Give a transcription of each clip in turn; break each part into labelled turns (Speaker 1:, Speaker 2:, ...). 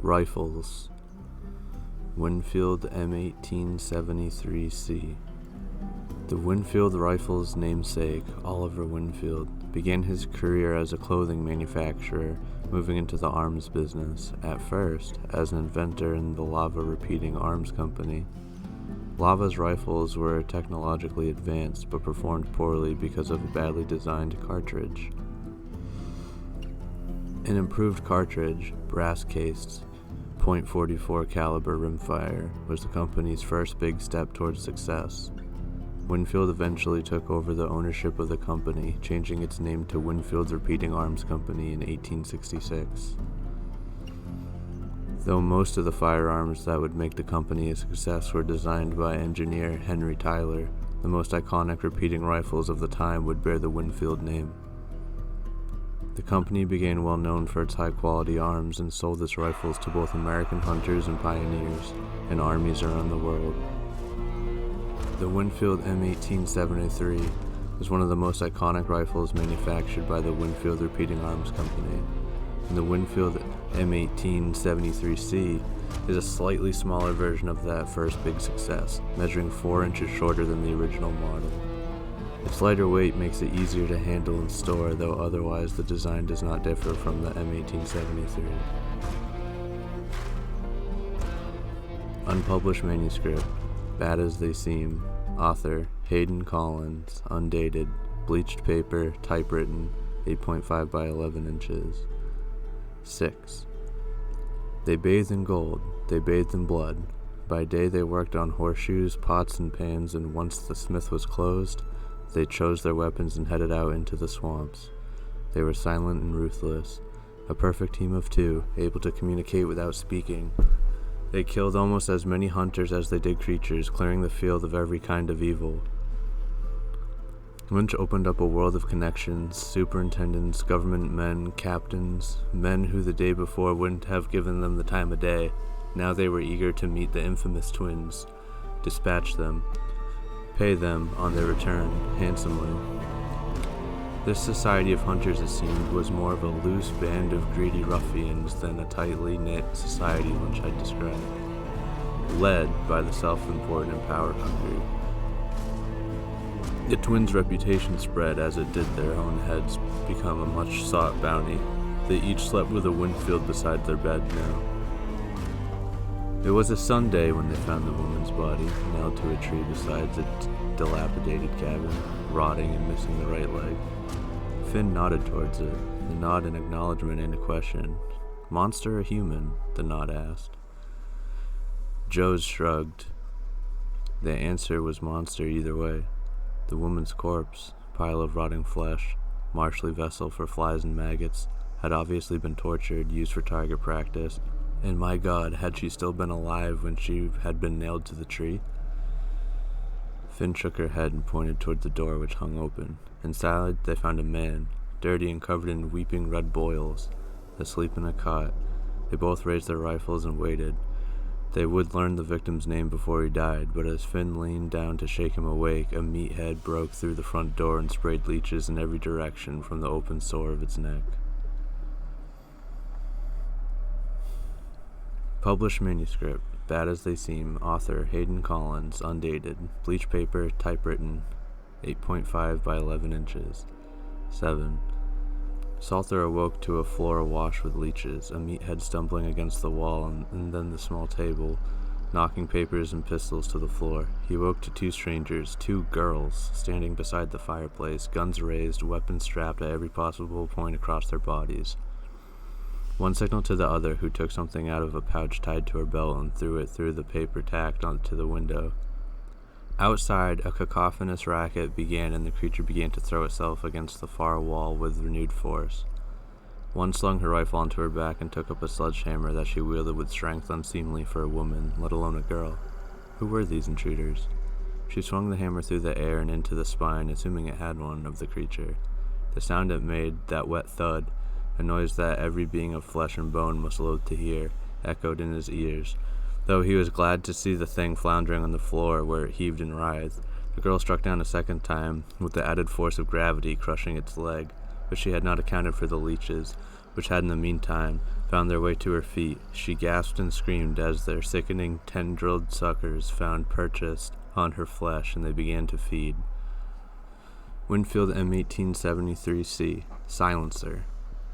Speaker 1: Rifles. Winfield M1873C. The Winfield rifle's namesake, Oliver Winfield, began his career as a clothing manufacturer, moving into the arms business, at first as an inventor in the Lava Repeating Arms Company. Lava's rifles were technologically advanced but performed poorly because of a badly designed cartridge. An improved cartridge, brass-cased, .44 caliber rimfire, was the company's first big step towards success. Winfield eventually took over the ownership of the company, changing its name to Winfield's Repeating Arms Company in 1866. Though most of the firearms that would make the company a success were designed by engineer Henry Tyler, the most iconic repeating rifles of the time would bear the Winfield name. The company became well known for its high-quality arms and sold its rifles to both American hunters and pioneers, and armies around the world. The Winfield M1873 was one of the most iconic rifles manufactured by the Winfield Repeating Arms Company, and the Winfield M1873C is a slightly smaller version of that first big success, measuring 4 inches shorter than the original model. Its lighter weight makes it easier to handle and store, though otherwise the design does not differ from the M1873. Unpublished manuscript, Bad as They Seem, author Hayden Collins, undated, bleached paper, typewritten, 8.5 by 11 inches. 6. They bathed in gold, they bathed in blood. By day they worked on horseshoes, pots, and pans, and once the smith was closed, they chose their weapons and headed out into the swamps. They were silent and ruthless, a perfect team of two, able to communicate without speaking. They killed almost as many hunters as they did creatures, clearing the field of every kind of evil. Lynch opened up a world of connections, superintendents, government men, captains, men who the day before wouldn't have given them the time of day. Now they were eager to meet the infamous twins, dispatch them, pay them, on their return, handsomely. This society of hunters, it seemed, was more of a loose band of greedy ruffians than a tightly knit society Lynch had described, led by the self-important and power-hungry. The twins' reputation spread as it did their own heads become a much-sought bounty. They each slept with a Winfield beside their bed now. It was a Sunday when they found the woman's body, nailed to a tree beside its dilapidated cabin, rotting and missing the right leg. Finn nodded towards it, a nod in acknowledgement and a question. "Monster or human?" the nod asked. Joe's shrugged. The answer was monster either way. The woman's corpse, pile of rotting flesh, marshy vessel for flies and maggots, had obviously been tortured, used for target practice, and my God, had she still been alive when she had been nailed to the tree? Finn shook her head and pointed toward the door, which hung open. Inside, they found a man, dirty and covered in weeping red boils, asleep in a cot. They both raised their rifles and waited. They would learn the victim's name before he died, but as Finn leaned down to shake him awake, a meathead broke through the front door and sprayed leeches in every direction from the open sore of its neck. Published manuscript, Bad as They Seem, author Hayden Collins, undated, bleached paper, typewritten, 8.5 by 11 inches. 7. Salter awoke to a floor awash with leeches, a meathead stumbling against the wall and then the small table, knocking papers and pistols to the floor. He awoke to 2 strangers, 2 girls, standing beside the fireplace, guns raised, weapons strapped at every possible point across their bodies. One signaled to the other, who took something out of a pouch tied to her belt and threw it through the paper tacked onto the window. Outside, a cacophonous racket began, and the creature began to throw itself against the far wall with renewed force. One slung her rifle onto her back and took up a sledgehammer that she wielded with strength unseemly for a woman, let alone a girl. Who were these intruders? She swung the hammer through the air and into the spine, assuming it had one, of the creature. The sound it made, that wet thud, a noise that every being of flesh and bone must loathe to hear, echoed in his ears, though he was glad to see the thing floundering on the floor where it heaved and writhed. The girl struck down a second time, with the added force of gravity crushing its leg, but she had not accounted for the leeches, which had in the meantime found their way to her feet. She gasped and screamed as their sickening tendrilled suckers found purchase on her flesh, and they began to feed. Winfield M1873C, silencer.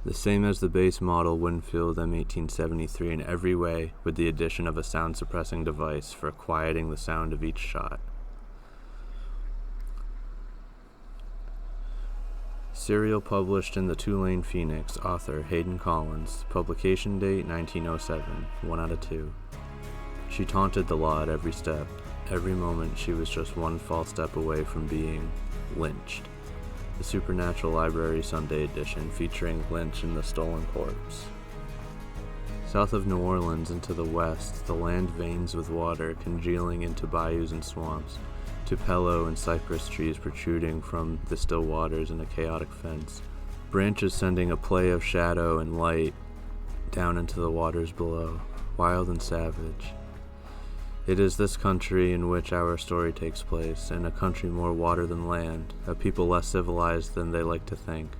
Speaker 1: The same as the base model Winfield M1873 in every way, with the addition of a sound-suppressing device for quieting the sound of each shot. Serial published in the Tulane Phoenix, author Hayden Collins, publication date 1907, 1 out of 2. She taunted the law at every step. Every moment she was just one false step away from being lynched. The Supernatural Library Sunday edition featuring Lynch and the Stolen Corpse. South of New Orleans and to the west, the land veins with water congealing into bayous and swamps, tupelo and cypress trees protruding from the still waters in a chaotic fence, branches sending a play of shadow and light down into the waters below, wild and savage. It is this country in which our story takes place, and a country more water than land, a people less civilized than they like to think.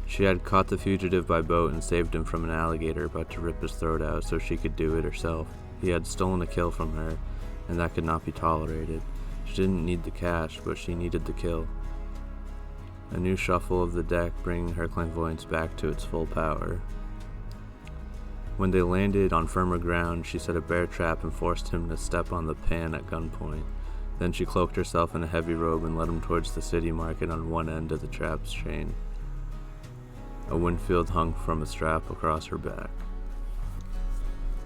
Speaker 1: She had caught the fugitive by boat and saved him from an alligator about to rip his throat out so she could do it herself. He had stolen a kill from her, and that could not be tolerated. She didn't need the cash, but she needed the kill. A new shuffle of the deck bringing her clairvoyance back to its full power. When they landed on firmer ground, she set a bear trap and forced him to step on the pan at gunpoint. Then she cloaked herself in a heavy robe and led him towards the city market on one end of the trap's chain. A Winfield hung from a strap across her back.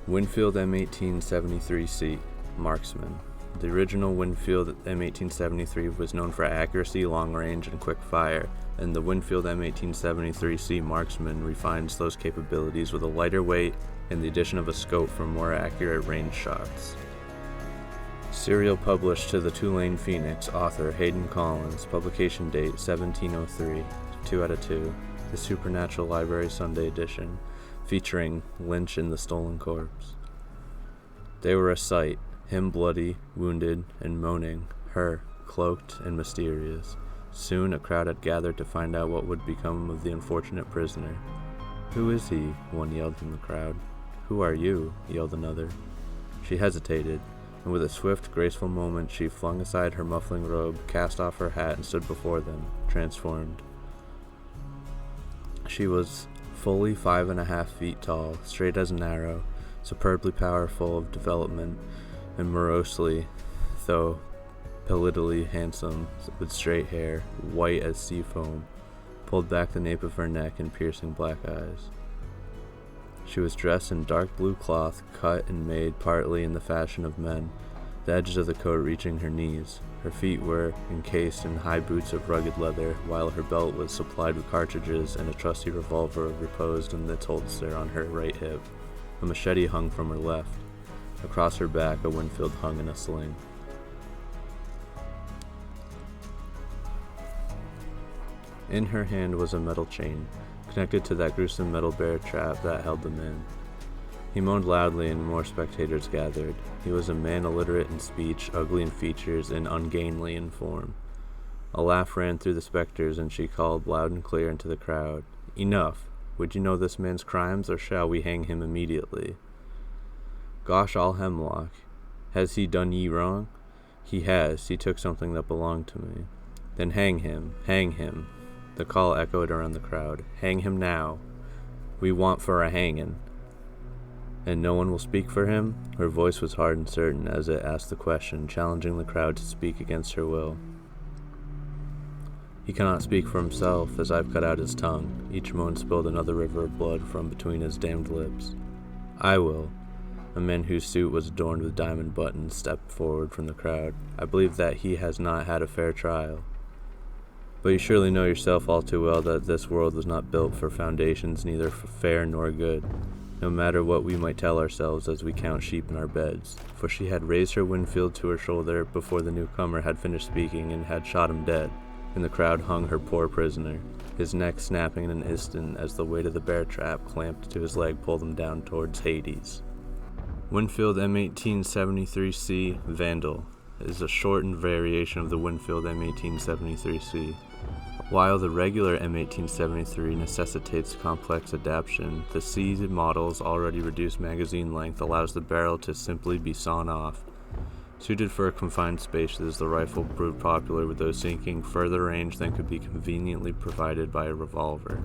Speaker 1: Winfield M1873C, marksman. The original Winfield M1873 was known for accuracy, long range, and quick fire, and the Winfield M1873C marksman refines those capabilities with a lighter weight and the addition of a scope for more accurate range shots. Serial published to the Tulane Phoenix, author Hayden Collins, publication date 1703, 2 out of 2, the Supernatural Library Sunday edition, featuring Lynch and the Stolen Corpse. They were a sight, him bloody, wounded, and moaning, her cloaked and mysterious. Soon a crowd had gathered to find out what would become of the unfortunate prisoner. "Who is he?" one yelled from the crowd. "Who are you?" yelled another. She hesitated, and with a swift, graceful movement she flung aside her muffling robe, cast off her hat, and stood before them, transformed. She was fully 5.5 feet tall, straight as an arrow, superbly powerful of development, and morosely, though pallidly handsome, with straight hair, white as sea foam, pulled back the nape of her neck and piercing black eyes. She was dressed in dark blue cloth, cut and made partly in the fashion of men, the edges of the coat reaching her knees. Her feet were encased in high boots of rugged leather, while her belt was supplied with cartridges, and a trusty revolver reposed in its holster on her right hip. A machete hung from her left. Across her back, a Winfield hung in a sling. In her hand was a metal chain, connected to that gruesome metal bear trap that held them in. He moaned loudly and more spectators gathered. He was a man illiterate in speech, ugly in features, and ungainly in form. A laugh ran through the spectators, and she called loud and clear into the crowd, "Enough! Would you know this man's crimes, or shall we hang him immediately?" "Gosh all hemlock! Has he done ye wrong?" "He has. He took something that belonged to me." "Then hang him! Hang him!" The call echoed around the crowd. "Hang him now! We want for a hangin'." "And no one will speak for him?" Her voice was hard and certain as it asked the question, challenging the crowd to speak against her will. "He cannot speak for himself, as I've cut out his tongue." Each moan spilled another river of blood from between his damned lips. "I will." A man whose suit was adorned with diamond buttons stepped forward from the crowd. "I believe that he has not had a fair trial. But you surely know yourself all too well that this world was not built for foundations neither fair nor good, no matter what we might tell ourselves as we count sheep in our beds." For she had raised her Winfield to her shoulder before the newcomer had finished speaking and had shot him dead, and the crowd hung her poor prisoner, his neck snapping in an instant as the weight of the bear trap clamped to his leg pulled him down towards Hades. Winfield M1873C Vandal is a shortened variation of the Winfield M1873C. While the regular M1873 necessitates complex adaptation, the C model's already reduced magazine length allows the barrel to simply be sawn off. Suited for confined spaces, the rifle proved popular with those seeking further range than could be conveniently provided by a revolver.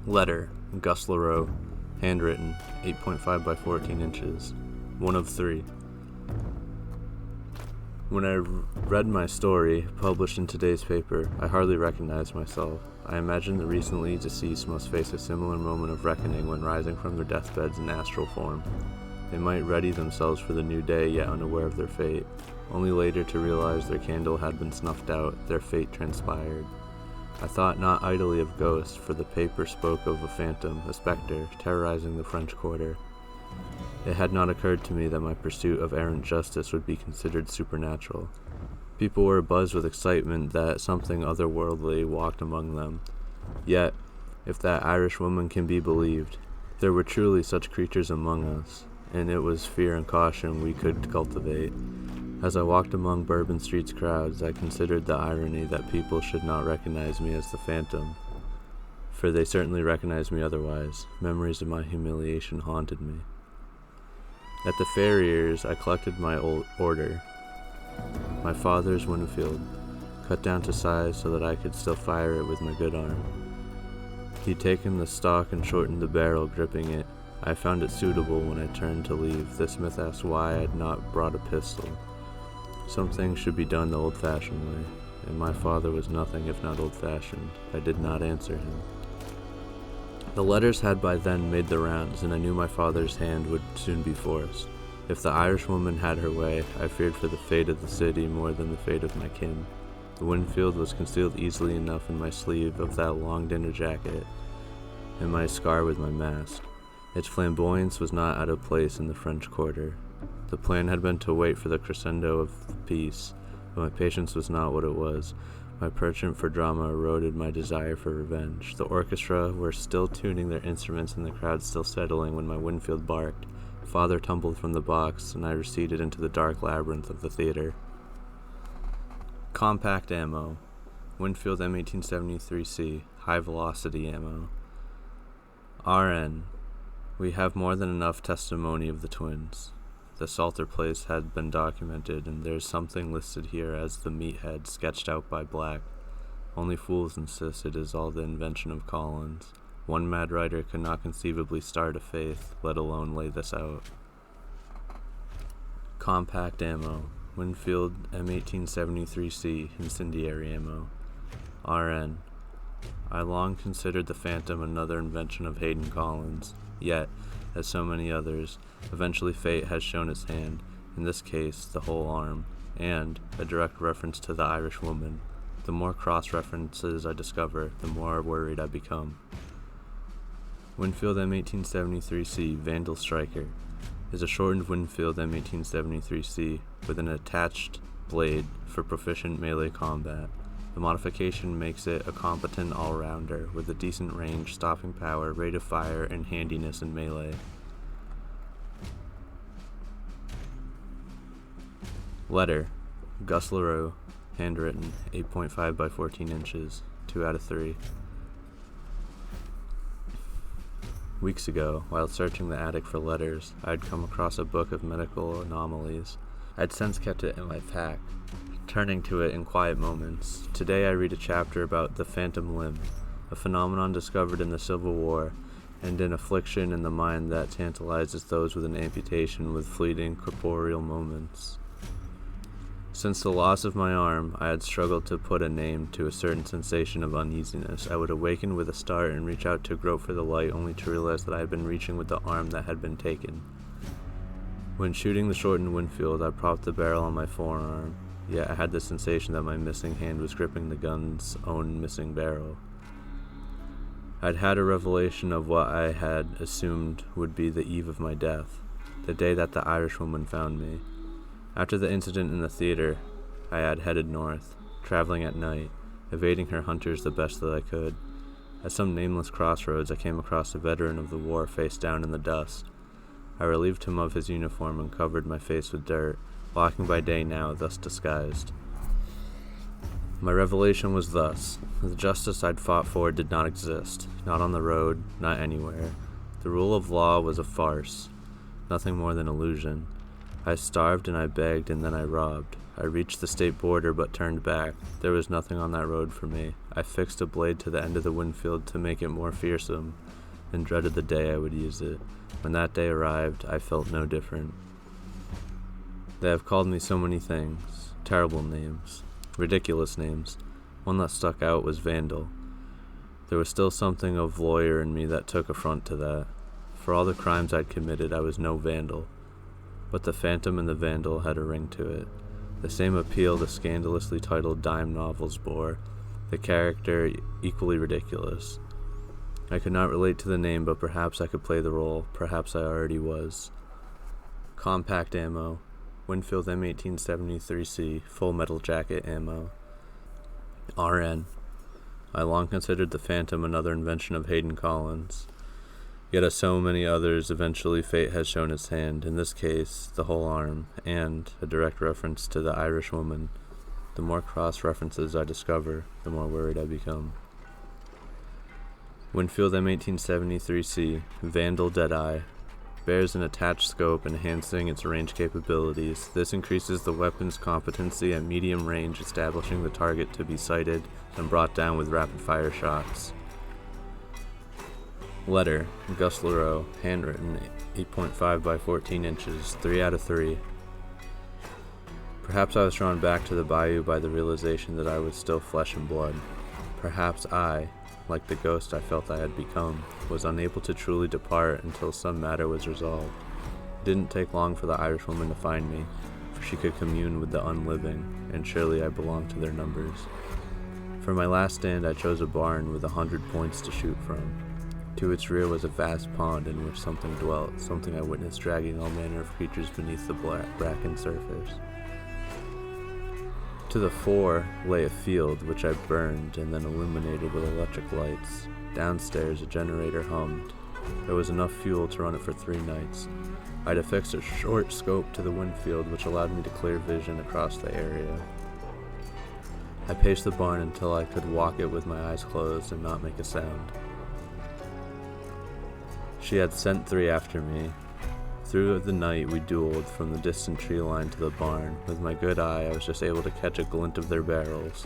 Speaker 1: Letter, Gus LaRoe, handwritten, 8.5 by 14 inches, 1 of 3. When I read my story, published in today's paper, I hardly recognized myself. I imagine the recently deceased must face a similar moment of reckoning when rising from their deathbeds in astral form. They might ready themselves for the new day, yet unaware of their fate, only later to realize their candle had been snuffed out, their fate transpired. I thought not idly of ghosts, for the paper spoke of a phantom, a specter, terrorizing the French Quarter. It had not occurred to me that my pursuit of errant justice would be considered supernatural. People were abuzz with excitement that something otherworldly walked among them. Yet, if that Irish woman can be believed, there were truly such creatures among us, and it was fear and caution we could cultivate. As I walked among Bourbon Street's crowds, I considered the irony that people should not recognize me as the phantom, for they certainly recognized me otherwise. Memories of my humiliation haunted me. At the farrier's, I collected my old order. My father's Winfield, cut down to size so that I could still fire it with my good arm. He'd taken the stock and shortened the barrel, gripping it. I found it suitable when I turned to leave. The smith asked why I had not brought a pistol. Some things should be done the old-fashioned way, and my father was nothing if not old-fashioned. I did not answer him. The letters had by then made the rounds, and I knew my father's hand would soon be forced. If the Irish woman had her way, I feared for the fate of the city more than the fate of my kin. The Winfield was concealed easily enough in my sleeve of that long dinner jacket, and my scar with my mask. Its flamboyance was not out of place in the French Quarter. The plan had been to wait for the crescendo of the piece, but my patience was not what it was. My penchant for drama eroded my desire for revenge. The orchestra were still tuning their instruments and the crowd still settling when my Winfield barked. Father tumbled from the box, and I receded into the dark labyrinth of the theater. Compact ammo. Winfield M1873C. High-velocity ammo. RN. We have more than enough testimony of the twins. The Salter place had been documented, and there's something listed here as the meathead sketched out by Black. Only fools insist it is all the invention of Collins. One mad writer could not conceivably start a faith, let alone lay this out. Compact ammo. Winfield M1873C. Incendiary ammo. RN. I long considered the Phantom another invention of Hayden Collins, yet, as so many others, eventually fate has shown its hand, in this case the whole arm, and a direct reference to the Irish woman. The more cross-references I discover, the more worried I become. Winfield M1873C Vandal Striker is a shortened Winfield M1873C with an attached blade for proficient melee combat. The modification makes it a competent all-rounder with a decent range, stopping power, rate of fire, and handiness in melee. Letter, Gus LaRoe, handwritten, 8.5 by 14 inches, 2 out of 3. Weeks ago, while searching the attic for letters, I had come across a book of medical anomalies. I'd since kept it in my pack, turning to it in quiet moments. Today I read a chapter about the phantom limb, a phenomenon discovered in the Civil War, and an affliction in the mind that tantalizes those with an amputation with fleeting corporeal moments. Since the loss of my arm, I had struggled to put a name to a certain sensation of uneasiness. I would awaken with a start and reach out to grope for the light, only to realize that I had been reaching with the arm that had been taken. When shooting the shortened Winfield, I propped the barrel on my forearm, yet I had the sensation that my missing hand was gripping the gun's own missing barrel. I'd had a revelation of what I had assumed would be the eve of my death, the day that the Irish woman found me. After the incident in the theater, I had headed north, traveling at night, evading her hunters the best that I could. At some nameless crossroads, I came across a veteran of the war face down in the dust. I relieved him of his uniform and covered my face with dirt, walking by day now, thus disguised. My revelation was thus: the justice I'd fought for did not exist, not on the road, not anywhere. The rule of law was a farce, nothing more than illusion. I starved and I begged and then I robbed. I reached the state border but turned back. There was nothing on that road for me. I fixed a blade to the end of the Winfield to make it more fearsome, and dreaded the day I would use it. When that day arrived, I felt no different. They have called me so many things, terrible names, ridiculous names. One that stuck out was Vandal. There was still something of lawyer in me that took affront to that. For all the crimes I'd committed, I was no vandal. But the Phantom and the Vandal had a ring to it. The same appeal the scandalously titled dime novels bore, the character equally ridiculous. I could not relate to the name, but perhaps I could play the role. Perhaps I already was. Compact ammo. Winfield M1873C, full metal jacket ammo. RN. I long considered the Phantom another invention of Hayden Collins. Yet as so many others, eventually fate has shown its hand, in this case, the whole arm, and a direct reference to the Irish woman. The more cross-references I discover, the more worried I become. Winfield M1873C, Vandal Deadeye, bears an attached scope enhancing its range capabilities. This increases the weapon's competency at medium range, establishing the target to be sighted and brought down with rapid-fire shots. Letter, Gus Leroux, handwritten, 8.5 by 14 inches, 3 out of 3. Perhaps I was drawn back to the bayou by the realization that I was still flesh and blood. Perhaps I, like the ghost I felt I had become, was unable to truly depart until some matter was resolved. It didn't take long for the Irishwoman to find me, for she could commune with the unliving, and surely I belonged to their numbers. For my last stand I chose a barn with 100 points to shoot from. To its rear was a vast pond in which something dwelt, something I witnessed dragging all manner of creatures beneath the bracken surface. To the fore lay a field which I burned and then illuminated with electric lights. Downstairs a generator hummed. There was enough fuel to run it for 3 nights. I'd affixed a short scope to the Winfield which allowed me to clear vision across the area. I paced the barn until I could walk it with my eyes closed and not make a sound. She had sent 3 after me. Through the night we dueled from the distant tree line to the barn. With my good eye I was just able to catch a glint of their barrels.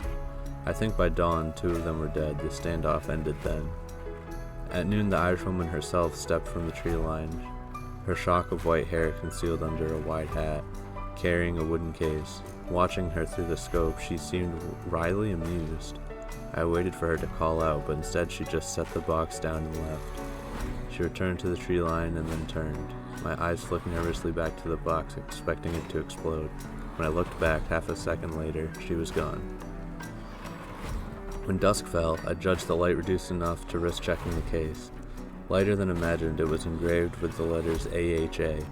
Speaker 1: I think by dawn 2 of them were dead. The standoff ended then. At noon the Irishwoman herself stepped from the tree line, her shock of white hair concealed under a wide hat, carrying a wooden case. Watching her through the scope, she seemed wryly amused. I waited for her to call out, but instead she just set the box down and left. She returned to the tree line and then turned. My eyes flicked nervously back to the box, expecting it to explode. When I looked back, half a second later, she was gone. When dusk fell, I judged the light reduced enough to risk checking the case. Lighter than imagined, it was engraved with the letters AHA.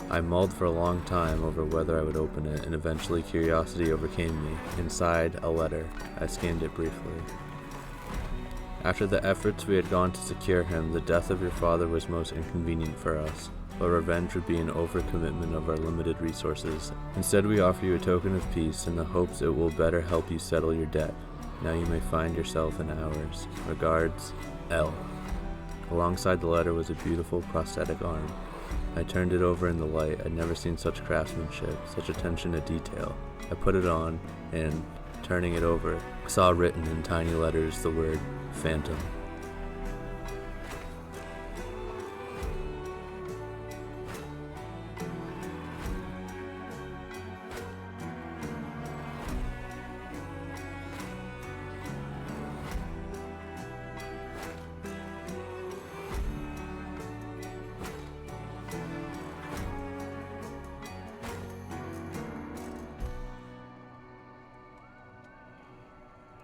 Speaker 1: I mulled for a long time over whether I would open it, and eventually curiosity overcame me. Inside, a letter. I scanned it briefly. After the efforts we had gone to secure him, the death of your father was most inconvenient for us, but revenge would be an overcommitment of our limited resources. Instead, we offer you a token of peace in the hopes it will better help you settle your debt. Now you may find yourself in ours. Regards, L. Alongside the letter was a beautiful prosthetic arm. I turned it over in the light. I'd never seen such craftsmanship, such attention to detail. I put it on, and, turning it over, saw written in tiny letters the word Phantom.